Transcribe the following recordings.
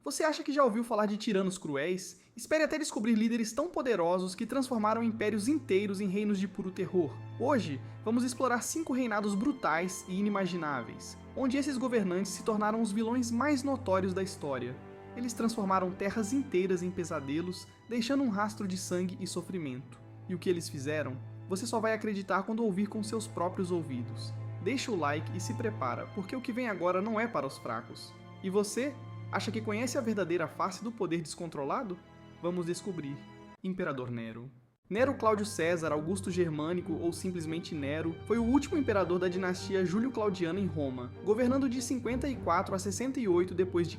Você acha que já ouviu falar de tiranos cruéis? Espere até descobrir líderes tão poderosos que transformaram impérios inteiros em reinos de puro terror. Hoje, vamos explorar 5 reinados brutais e inimagináveis, onde esses governantes se tornaram os vilões mais notórios da história. Eles transformaram terras inteiras em pesadelos, deixando um rastro de sangue e sofrimento. E o que eles fizeram? Você só vai acreditar quando ouvir com seus próprios ouvidos. Deixa o like e se prepara, porque o que vem agora não é para os fracos. E você? Acha que conhece a verdadeira face do poder descontrolado? Vamos descobrir. Imperador Nero. Nero Cláudio César Augusto Germânico, ou simplesmente Nero, foi o último imperador da dinastia Júlio-Claudiana em Roma, governando de 54 a 68 d.C.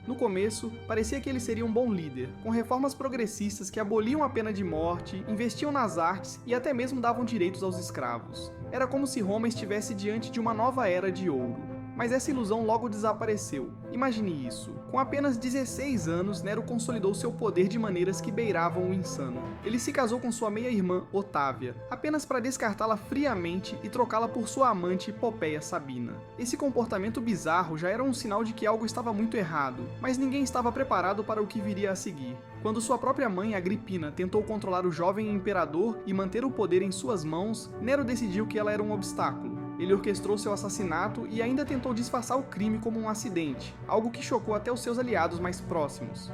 No começo, parecia que ele seria um bom líder, com reformas progressistas que aboliam a pena de morte, investiam nas artes e até mesmo davam direitos aos escravos. Era como se Roma estivesse diante de uma nova era de ouro. Mas essa ilusão logo desapareceu. Imagine isso. Com apenas 16 anos, Nero consolidou seu poder de maneiras que beiravam o insano. Ele se casou com sua meia-irmã, Otávia, apenas para descartá-la friamente e trocá-la por sua amante, Popéia Sabina. Esse comportamento bizarro já era um sinal de que algo estava muito errado, mas ninguém estava preparado para o que viria a seguir. Quando sua própria mãe, Agripina, tentou controlar o jovem imperador e manter o poder em suas mãos, Nero decidiu que ela era um obstáculo. Ele orquestrou seu assassinato e ainda tentou disfarçar o crime como um acidente, algo que chocou até os seus aliados mais próximos.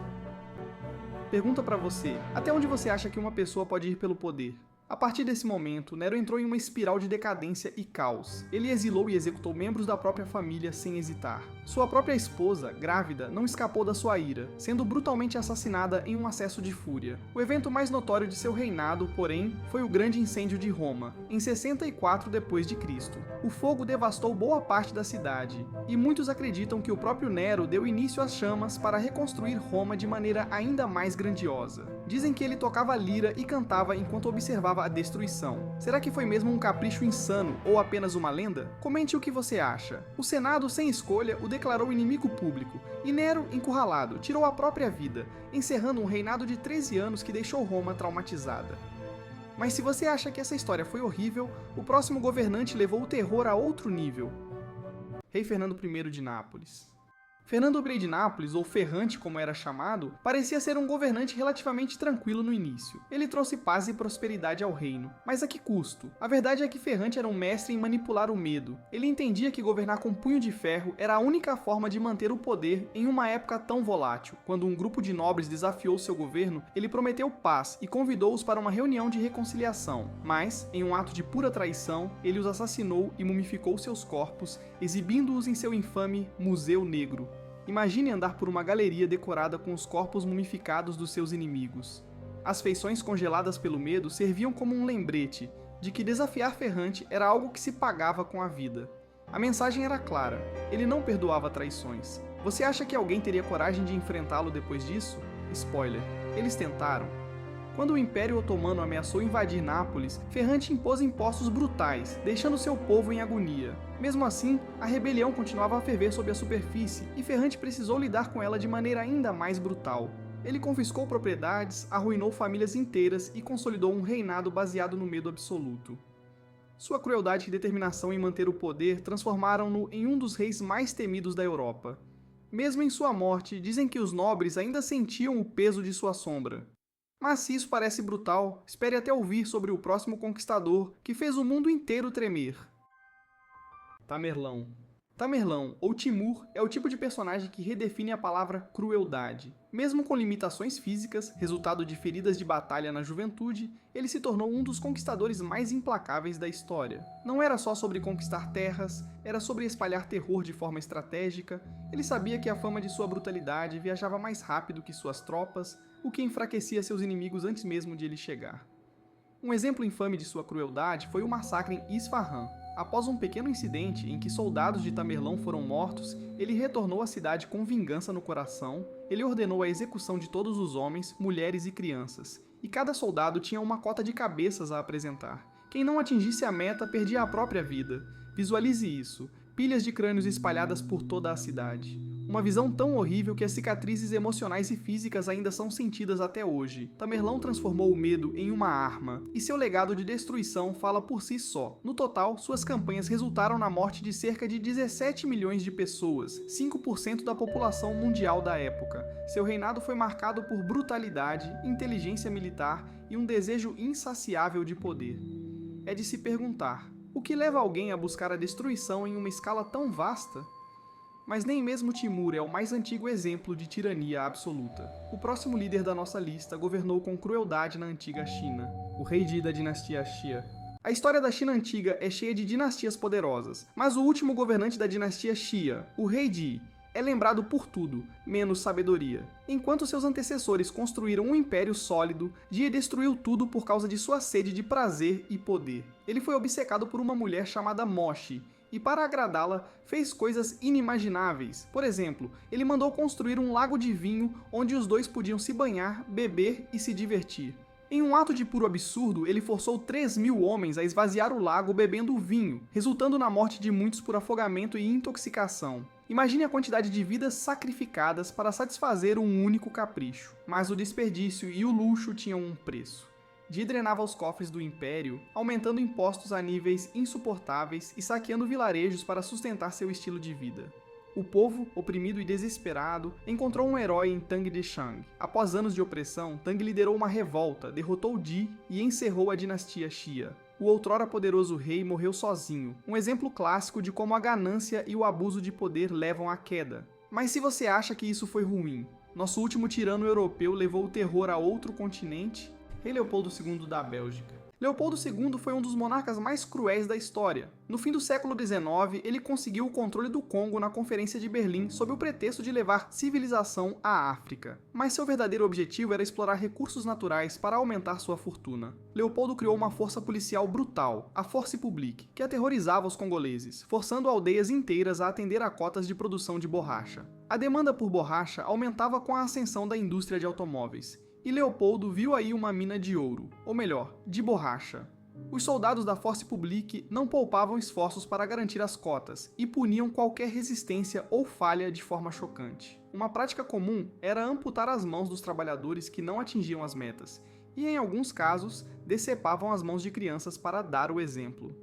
Pergunta pra você, até onde você acha que uma pessoa pode ir pelo poder? A partir desse momento, Nero entrou em uma espiral de decadência e caos. Ele exilou e executou membros da própria família sem hesitar. Sua própria esposa, grávida, não escapou da sua ira, sendo brutalmente assassinada em um acesso de fúria. O evento mais notório de seu reinado, porém, foi o Grande Incêndio de Roma, em 64 d.C. O fogo devastou boa parte da cidade, e muitos acreditam que o próprio Nero deu início às chamas para reconstruir Roma de maneira ainda mais grandiosa. Dizem que ele tocava lira e cantava enquanto observava a destruição. Será que foi mesmo um capricho insano ou apenas uma lenda? Comente o que você acha. O Senado, sem escolha, o declarou inimigo público, e Nero, encurralado, tirou a própria vida, encerrando um reinado de 13 anos que deixou Roma traumatizada. Mas se você acha que essa história foi horrível, o próximo governante levou o terror a outro nível. Rei Fernando I de Nápoles. Fernando I de Nápoles, ou Ferrante como era chamado, parecia ser um governante relativamente tranquilo no início. Ele trouxe paz e prosperidade ao reino. Mas a que custo? A verdade é que Ferrante era um mestre em manipular o medo. Ele entendia que governar com punho de ferro era a única forma de manter o poder em uma época tão volátil. Quando um grupo de nobres desafiou seu governo, ele prometeu paz e convidou-os para uma reunião de reconciliação. Mas, em um ato de pura traição, ele os assassinou e mumificou seus corpos, exibindo-os em seu infame Museu Negro. Imagine andar por uma galeria decorada com os corpos mumificados dos seus inimigos. As feições congeladas pelo medo serviam como um lembrete de que desafiar Ferrante era algo que se pagava com a vida. A mensagem era clara, ele não perdoava traições. Você acha que alguém teria coragem de enfrentá-lo depois disso? Spoiler, eles tentaram. Quando o Império Otomano ameaçou invadir Nápoles, Ferrante impôs impostos brutais, deixando seu povo em agonia. Mesmo assim, a rebelião continuava a ferver sob a superfície, e Ferrante precisou lidar com ela de maneira ainda mais brutal. Ele confiscou propriedades, arruinou famílias inteiras e consolidou um reinado baseado no medo absoluto. Sua crueldade e determinação em manter o poder transformaram-no em um dos reis mais temidos da Europa. Mesmo em sua morte, dizem que os nobres ainda sentiam o peso de sua sombra. Mas se isso parece brutal, espere até ouvir sobre o próximo conquistador que fez o mundo inteiro tremer. Tamerlão. Tamerlão, ou Timur, é o tipo de personagem que redefine a palavra crueldade. Mesmo com limitações físicas, resultado de feridas de batalha na juventude, ele se tornou um dos conquistadores mais implacáveis da história. Não era só sobre conquistar terras, era sobre espalhar terror de forma estratégica. Ele sabia que a fama de sua brutalidade viajava mais rápido que suas tropas, o que enfraquecia seus inimigos antes mesmo de ele chegar. Um exemplo infame de sua crueldade foi o massacre em Isfahan. Após um pequeno incidente em que soldados de Tamerlão foram mortos, ele retornou à cidade com vingança no coração. Ele ordenou a execução de todos os homens, mulheres e crianças, e cada soldado tinha uma cota de cabeças a apresentar. Quem não atingisse a meta perdia a própria vida. Visualize isso, pilhas de crânios espalhadas por toda a cidade. Uma visão tão horrível que as cicatrizes emocionais e físicas ainda são sentidas até hoje. Tamerlão transformou o medo em uma arma, e seu legado de destruição fala por si só. No total, suas campanhas resultaram na morte de cerca de 17 milhões de pessoas, 5% da população mundial da época. Seu reinado foi marcado por brutalidade, inteligência militar e um desejo insaciável de poder. É de se perguntar, o que leva alguém a buscar a destruição em uma escala tão vasta? Mas nem mesmo Timur é o mais antigo exemplo de tirania absoluta. O próximo líder da nossa lista governou com crueldade na antiga China, o rei Di da dinastia Xia. A história da China antiga é cheia de dinastias poderosas, mas o último governante da dinastia Xia, o rei Di, é lembrado por tudo, menos sabedoria. Enquanto seus antecessores construíram um império sólido, Di destruiu tudo por causa de sua sede de prazer e poder. Ele foi obcecado por uma mulher chamada Moshi, e para agradá-la, fez coisas inimagináveis. Por exemplo, ele mandou construir um lago de vinho onde os dois podiam se banhar, beber e se divertir. Em um ato de puro absurdo, ele forçou 3.000 homens a esvaziar o lago bebendo vinho, resultando na morte de muitos por afogamento e intoxicação. Imagine a quantidade de vidas sacrificadas para satisfazer um único capricho. Mas o desperdício e o luxo tinham um preço. Di drenava os cofres do Império, aumentando impostos a níveis insuportáveis e saqueando vilarejos para sustentar seu estilo de vida. O povo, oprimido e desesperado, encontrou um herói em Tang Deshang. Após anos de opressão, Tang liderou uma revolta, derrotou Di e encerrou a dinastia Xia. O outrora poderoso rei morreu sozinho, um exemplo clássico de como a ganância e o abuso de poder levam à queda. Mas se você acha que isso foi ruim, nosso último tirano europeu levou o terror a outro continente? Rei Leopoldo II da Bélgica. Leopoldo II foi um dos monarcas mais cruéis da história. No fim do século XIX, ele conseguiu o controle do Congo na Conferência de Berlim sob o pretexto de levar civilização à África. Mas seu verdadeiro objetivo era explorar recursos naturais para aumentar sua fortuna. Leopoldo criou uma força policial brutal, a Force Publique, que aterrorizava os congoleses, forçando aldeias inteiras a atender a cotas de produção de borracha. A demanda por borracha aumentava com a ascensão da indústria de automóveis. E Leopoldo viu aí uma mina de ouro, ou melhor, de borracha. Os soldados da Force Publique não poupavam esforços para garantir as cotas e puniam qualquer resistência ou falha de forma chocante. Uma prática comum era amputar as mãos dos trabalhadores que não atingiam as metas, e em alguns casos, decepavam as mãos de crianças para dar o exemplo.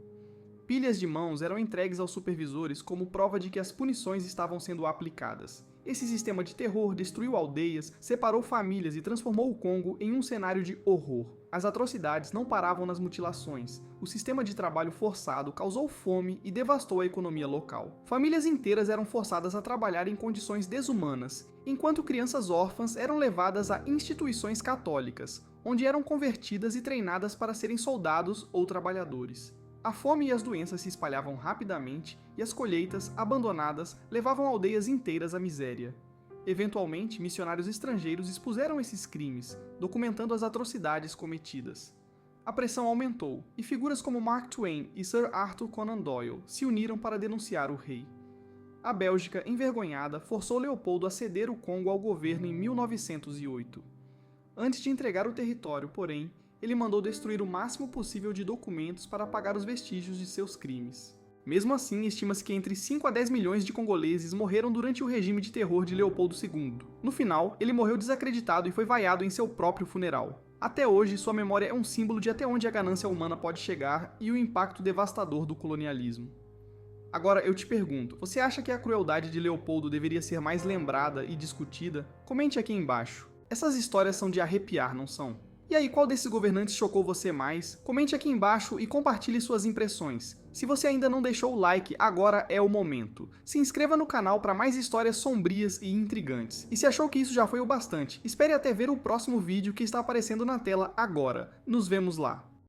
Pilhas de mãos eram entregues aos supervisores como prova de que as punições estavam sendo aplicadas. Esse sistema de terror destruiu aldeias, separou famílias e transformou o Congo em um cenário de horror. As atrocidades não paravam nas mutilações. O sistema de trabalho forçado causou fome e devastou a economia local. Famílias inteiras eram forçadas a trabalhar em condições desumanas, enquanto crianças órfãs eram levadas a instituições católicas, onde eram convertidas e treinadas para serem soldados ou trabalhadores. A fome e as doenças se espalhavam rapidamente e as colheitas, abandonadas, levavam aldeias inteiras à miséria. Eventualmente, missionários estrangeiros expuseram esses crimes, documentando as atrocidades cometidas. A pressão aumentou, e figuras como Mark Twain e Sir Arthur Conan Doyle se uniram para denunciar o rei. A Bélgica, envergonhada, forçou Leopoldo a ceder o Congo ao governo em 1908. Antes de entregar o território, porém, ele mandou destruir o máximo possível de documentos para apagar os vestígios de seus crimes. Mesmo assim, estima-se que entre 5 a 10 milhões de congoleses morreram durante o regime de terror de Leopoldo II. No final, ele morreu desacreditado e foi vaiado em seu próprio funeral. Até hoje, sua memória é um símbolo de até onde a ganância humana pode chegar e o impacto devastador do colonialismo. Agora, eu te pergunto, você acha que a crueldade de Leopoldo deveria ser mais lembrada e discutida? Comente aqui embaixo. Essas histórias são de arrepiar, não são? E aí, qual desses governantes chocou você mais? Comente aqui embaixo e compartilhe suas impressões. Se você ainda não deixou o like, agora é o momento. Se inscreva no canal para mais histórias sombrias e intrigantes. E se achou que isso já foi o bastante, espere até ver o próximo vídeo que está aparecendo na tela agora. Nos vemos lá.